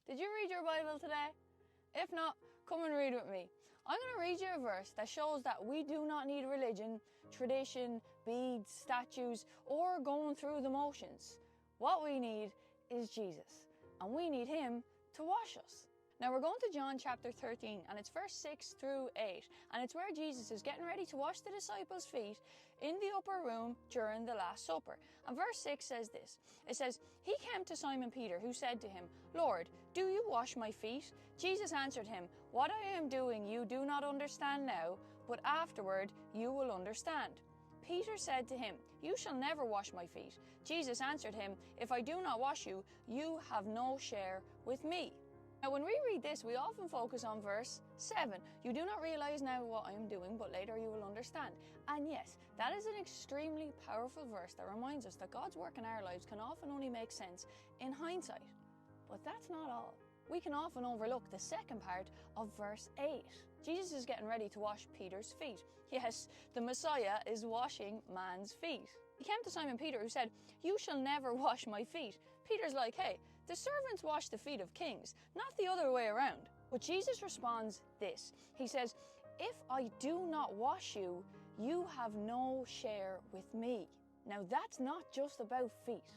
Did you read your Bible today? If not, come and read with me. I'm going to read you a verse that shows that we do not need religion, tradition, beads, statues, or going through the motions. What we need is Jesus, and we need Him to wash us. Now we're going to John chapter 13, and it's verse 6 through 8, and it's where Jesus is getting ready to wash the disciples' feet in the upper room during the Last Supper. And verse 6 says this. It says, "He came to Simon Peter, who said to him, 'Lord, do you wash my feet?' Jesus answered him, 'What I am doing you do not understand now, but afterward you will understand.' Peter said to him, 'You shall never wash my feet.' Jesus answered him, 'If I do not wash you, you have no share with me.'" Now when we read this, we often focus on verse 7. "You do not realize now what I am doing, but later you will understand." And yes, that is an extremely powerful verse that reminds us that God's work in our lives can often only make sense in hindsight. But that's not all. We can often overlook the second part of verse 8. Jesus is getting ready to wash Peter's feet. Yes, the Messiah is washing man's feet. He came to Simon Peter, who said, "You shall never wash my feet." Peter's like, "Hey, the servants wash the feet of kings, not the other way around." But Jesus responds this. He says, "If I do not wash you, you have no share with me." Now that's not just about feet.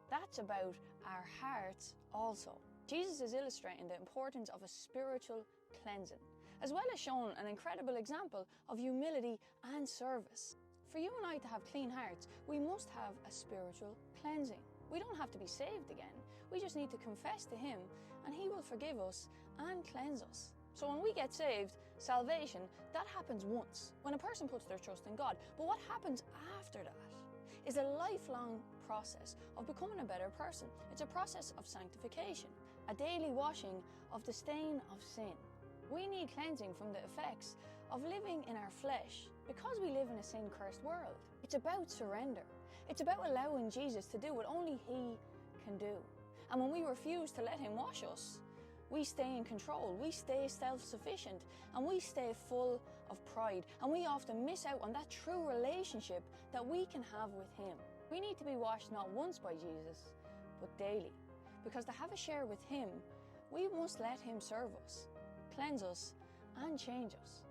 That's about our hearts also. Jesus is illustrating the importance of a spiritual cleansing, as well as showing an incredible example of humility and service. For you and I to have clean hearts, we must have a spiritual cleansing. We don't have to be saved again. We just need to confess to Him, and He will forgive us and cleanse us. So when we get saved, salvation, that happens once, when a person puts their trust in God. But what happens after that is a lifelong process of becoming a better person. It's a process of sanctification, a daily washing of the stain of sin. We need cleansing from the effects of living in our flesh because we live in a sin-cursed world. It's about surrender. It's about allowing Jesus to do what only He can do. And when we refuse to let Him wash us, we stay in control, we stay self-sufficient, and we stay full of pride. And we often miss out on that true relationship that we can have with Him. We need to be washed not once by Jesus, but daily. Because to have a share with Him, we must let Him serve us, cleanse us, and change us.